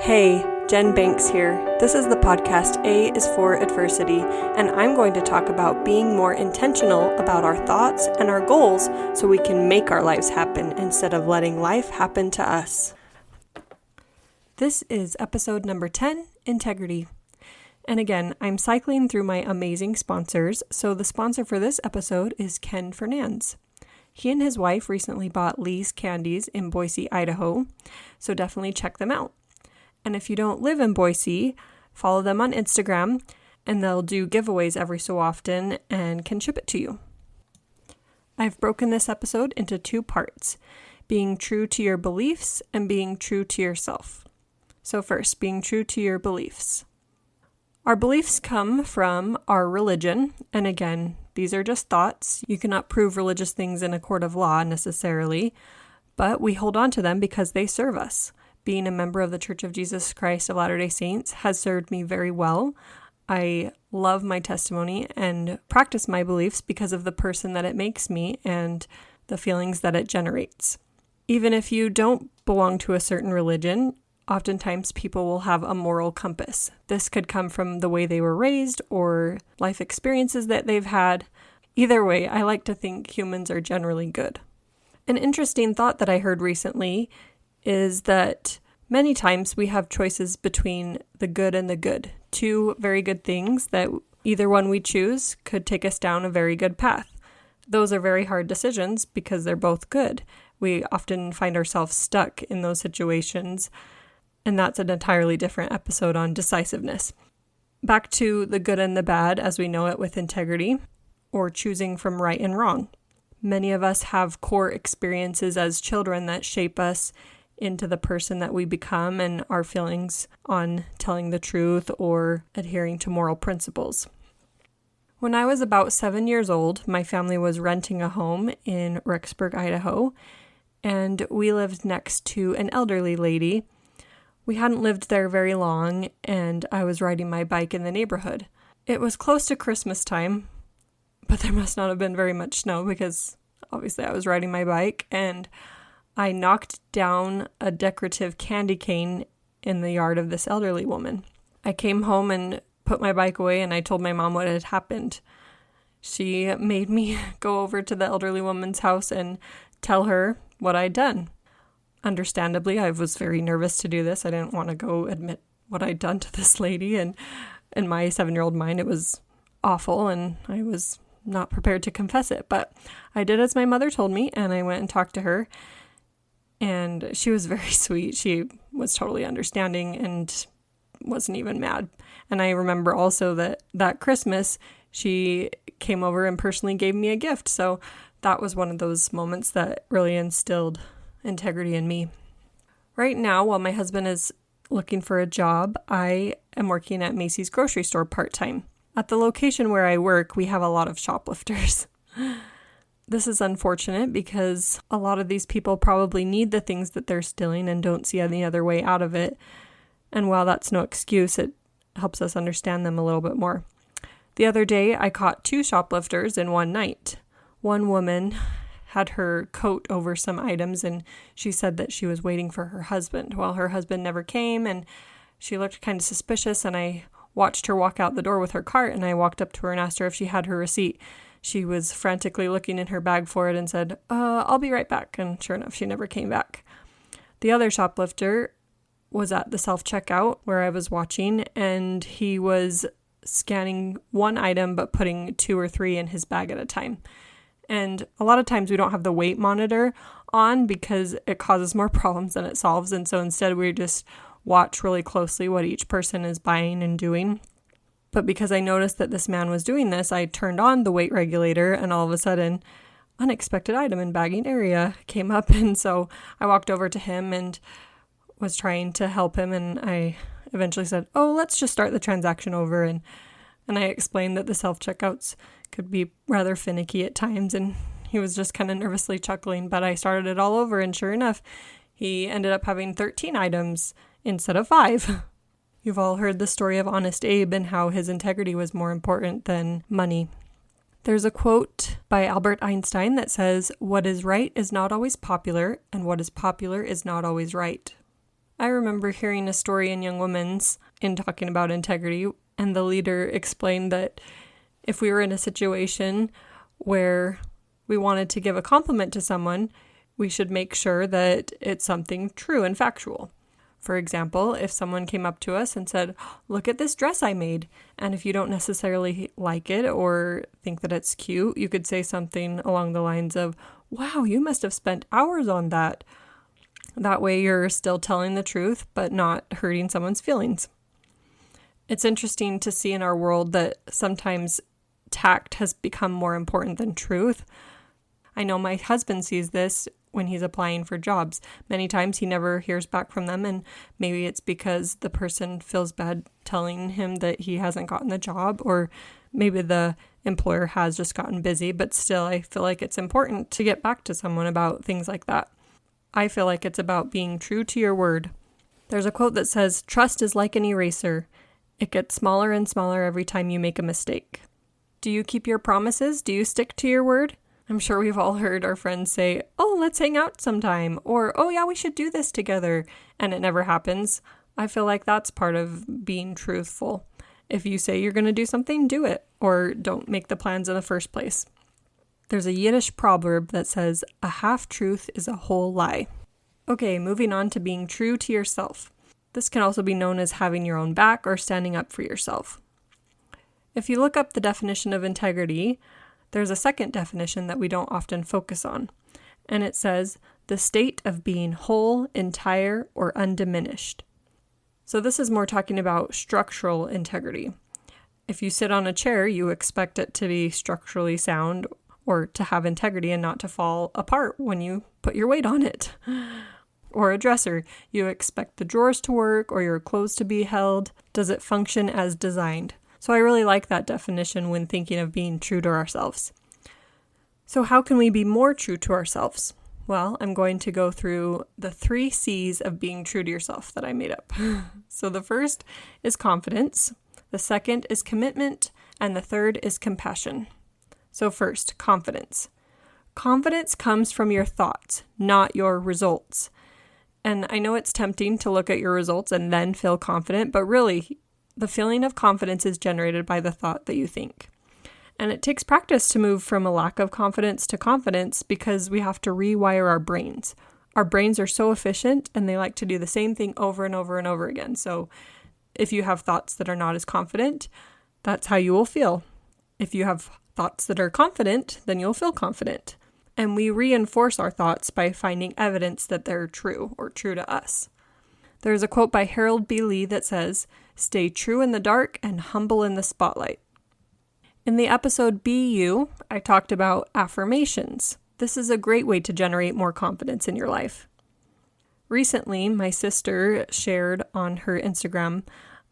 Hey, Jen Banks here. This is the podcast A is for Adversity, and I'm going to talk about being more intentional about our thoughts and our goals so we can make our lives happen instead of letting life happen to us. This is episode number 10, Integrity. And again, I'm cycling through my amazing sponsors, so the sponsor for this episode is Ken Fernandes. He and his wife recently bought Lee's Candies in Boise, Idaho, so definitely check them out. And if you don't live in Boise, follow them on Instagram, and they'll do giveaways every so often and can ship it to you. I've broken this episode into 2 parts, being true to your beliefs and being true to yourself. So first, being true to your beliefs. Our beliefs come from our religion, and again, these are just thoughts. You cannot prove religious things in a court of law necessarily, but we hold on to them because they serve us. Being a member of the Church of Jesus Christ of Latter-day Saints has served me very well. I love my testimony and practice my beliefs because of the person that it makes me and the feelings that it generates. Even if you don't belong to a certain religion, oftentimes people will have a moral compass. This could come from the way they were raised or life experiences that they've had. Either way, I like to think humans are generally good. An interesting thought that I heard recently is that many times we have choices between the good and the good. 2 very good things that either one we choose could take us down a very good path. Those are very hard decisions because they're both good. We often find ourselves stuck in those situations, and that's an entirely different episode on decisiveness. Back to the good and the bad as we know it with integrity, or choosing from right and wrong. Many of us have core experiences as children that shape us into the person that we become and our feelings on telling the truth or adhering to moral principles. When I was about 7 years old, my family was renting a home in Rexburg, Idaho, and we lived next to an elderly lady. We hadn't lived there very long, and I was riding my bike in the neighborhood. It was close to Christmas time, but there must not have been very much snow because obviously I was riding my bike, and I knocked down a decorative candy cane in the yard of this elderly woman. I came home and put my bike away, and I told my mom what had happened. She made me go over to the elderly woman's house and tell her what I'd done. Understandably, I was very nervous to do this. I didn't want to go admit what I'd done to this lady, and in my 7-year-old mind, it was awful, and I was not prepared to confess it. But I did as my mother told me, and I went and talked to her. And she was very sweet. She was totally understanding and wasn't even mad. And I remember also that Christmas, she came over and personally gave me a gift. So that was one of those moments that really instilled integrity in me. Right now, while my husband is looking for a job, I am working at Macy's grocery store part-time. At the location where I work, we have a lot of shoplifters. This is unfortunate because a lot of these people probably need the things that they're stealing and don't see any other way out of it. And while that's no excuse, it helps us understand them a little bit more. The other day, I caught 2 shoplifters in one night. One woman had her coat over some items, and she said that she was waiting for her husband. Well, her husband never came, and she looked kind of suspicious, and I watched her walk out the door with her cart, and I walked up to her and asked her if she had her receipt. She was frantically looking in her bag for it and said, I'll be right back. And sure enough, she never came back. The other shoplifter was at the self-checkout where I was watching, and he was scanning one item but putting 2 or 3 in his bag at a time. And a lot of times we don't have the weight monitor on because it causes more problems than it solves. And so instead we just watch really closely what each person is buying and doing. But because I noticed that this man was doing this, I turned on the weight regulator, and all of a sudden, unexpected item in bagging area came up. And so I walked over to him and was trying to help him. And I eventually said, let's just start the transaction over. And I explained that the self-checkouts could be rather finicky at times. And he was just kind of nervously chuckling. But I started it all over. And sure enough, he ended up having 13 items instead of 5. You've all heard the story of Honest Abe and how his integrity was more important than money. There's a quote by Albert Einstein that says, "What is right is not always popular, and what is popular is not always right." I remember hearing a story in Young Women's in talking about integrity, and the leader explained that if we were in a situation where we wanted to give a compliment to someone, we should make sure that it's something true and factual. For example, if someone came up to us and said, "Look at this dress I made," and if you don't necessarily like it or think that it's cute, you could say something along the lines of, "Wow, you must have spent hours on that." That way you're still telling the truth, but not hurting someone's feelings. It's interesting to see in our world that sometimes tact has become more important than truth. I know my husband sees this when he's applying for jobs. Many times he never hears back from them, and maybe it's because the person feels bad telling him that he hasn't gotten the job, or maybe the employer has just gotten busy, but still I feel like it's important to get back to someone about things like that. I feel like it's about being true to your word. There's a quote that says, "Trust is like an eraser. It gets smaller and smaller every time you make a mistake." Do you keep your promises? Do you stick to your word? I'm sure we've all heard our friends say, "Oh, let's hang out sometime," or "Oh yeah, we should do this together," and it never happens. I feel like that's part of being truthful. If you say you're going to do something, do it, or don't make the plans in the first place. There's a Yiddish proverb that says, "A half-truth is a whole lie." Okay, moving on to being true to yourself. This can also be known as having your own back or standing up for yourself. If you look up the definition of integrity, there's a second definition that we don't often focus on, and it says, "the state of being whole, entire, or undiminished." So this is more talking about structural integrity. If you sit on a chair, you expect it to be structurally sound or to have integrity and not to fall apart when you put your weight on it. Or a dresser, you expect the drawers to work or your clothes to be held. Does it function as designed? So I really like that definition when thinking of being true to ourselves. So how can we be more true to ourselves? Well, I'm going to go through the 3 C's of being true to yourself that I made up. So the first is confidence, the second is commitment, and the third is compassion. So first, confidence. Confidence comes from your thoughts, not your results. And I know it's tempting to look at your results and then feel confident, but really, the feeling of confidence is generated by the thought that you think. And it takes practice to move from a lack of confidence to confidence because we have to rewire our brains. Our brains are so efficient and they like to do the same thing over and over and over again. So if you have thoughts that are not as confident, that's how you will feel. If you have thoughts that are confident, then you'll feel confident. And we reinforce our thoughts by finding evidence that they're true or true to us. There's a quote by Harold B. Lee that says, "Stay true in the dark and humble in the spotlight." In the episode Be You, I talked about affirmations. This is a great way to generate more confidence in your life. Recently, my sister shared on her Instagram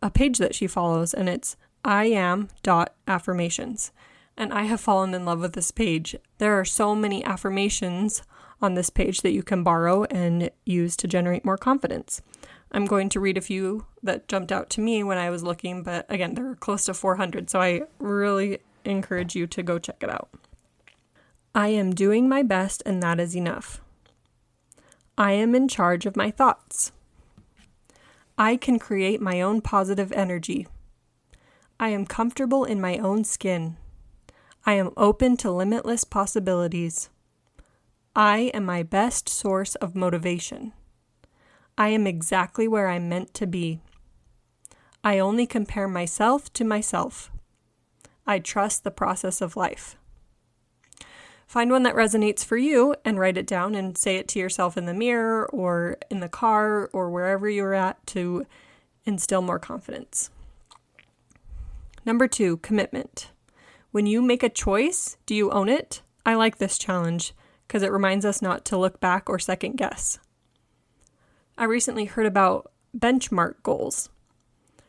a page that she follows, and it's iam.affirmations. And I have fallen in love with this page. There are so many affirmations on this page that you can borrow and use to generate more confidence. I'm going to read a few that jumped out to me when I was looking, but again, there are close to 400, so I really encourage you to go check it out. I am doing my best, and that is enough. I am in charge of my thoughts. I can create my own positive energy. I am comfortable in my own skin. I am open to limitless possibilities. I am my best source of motivation. I am exactly where I'm meant to be. I only compare myself to myself. I trust the process of life. Find one that resonates for you and write it down and say it to yourself in the mirror or in the car or wherever you're at to instill more confidence. Number 2, commitment. When you make a choice, do you own it? I like this challenge because it reminds us not to look back or second guess. I recently heard about benchmark goals.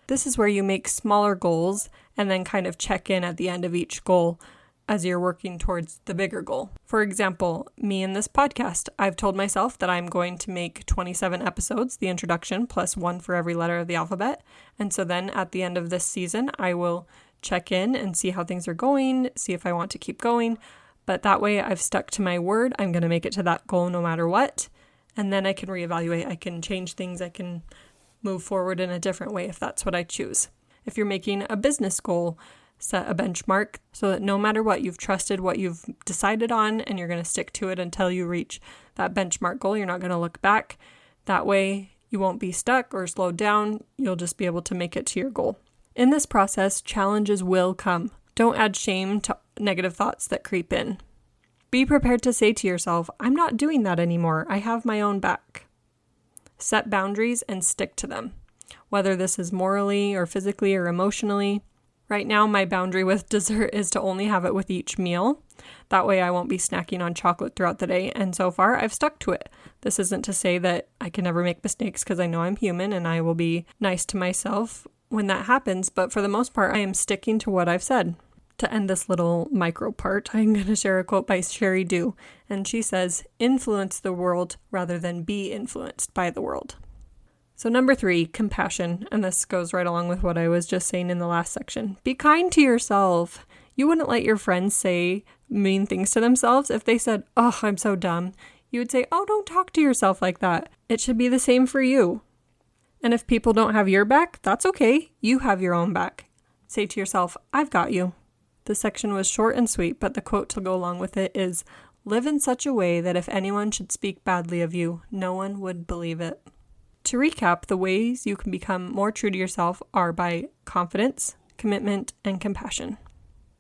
This is where you make smaller goals and then kind of check in at the end of each goal as you're working towards the bigger goal. For example, me in this podcast, I've told myself that I'm going to make 27 episodes, the introduction, plus 1 for every letter of the alphabet. And so then at the end of this season, I will check in and see how things are going, see if I want to keep going. But that way I've stuck to my word. I'm going to make it to that goal no matter what. And then I can reevaluate. I can change things. I can move forward in a different way if that's what I choose. If you're making a business goal, set a benchmark so that no matter what, you've trusted what you've decided on and you're going to stick to it until you reach that benchmark goal. You're not going to look back. That way you won't be stuck or slowed down. You'll just be able to make it to your goal. In this process, challenges will come. Don't add shame to negative thoughts that creep in. Be prepared to say to yourself, I'm not doing that anymore. I have my own back. Set boundaries and stick to them, whether this is morally or physically or emotionally. Right now, my boundary with dessert is to only have it with each meal. That way I won't be snacking on chocolate throughout the day, and so far I've stuck to it. This isn't to say that I can never make mistakes, because I know I'm human and I will be nice to myself when that happens, but for the most part I am sticking to what I've said. To end this little micro part, I'm going to share a quote by Sherry Dew, and she says, "Influence the world rather than be influenced by the world." So number 3, compassion. And this goes right along with what I was just saying in the last section. Be kind to yourself. You wouldn't let your friends say mean things to themselves. If they said, "Oh, I'm so dumb," you would say, "Oh, don't talk to yourself like that." It should be the same for you. And if people don't have your back, that's okay. You have your own back. Say to yourself, "I've got you." This section was short and sweet, but the quote to go along with it is, "Live in such a way that if anyone should speak badly of you, no one would believe it." To recap, the ways you can become more true to yourself are by confidence, commitment, and compassion.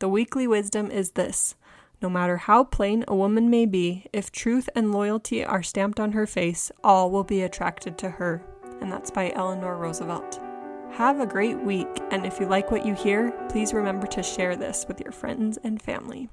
The weekly wisdom is this: no matter how plain a woman may be, if truth and loyalty are stamped on her face, all will be attracted to her. And that's by Eleanor Roosevelt. Have a great week, and if you like what you hear, please remember to share this with your friends and family.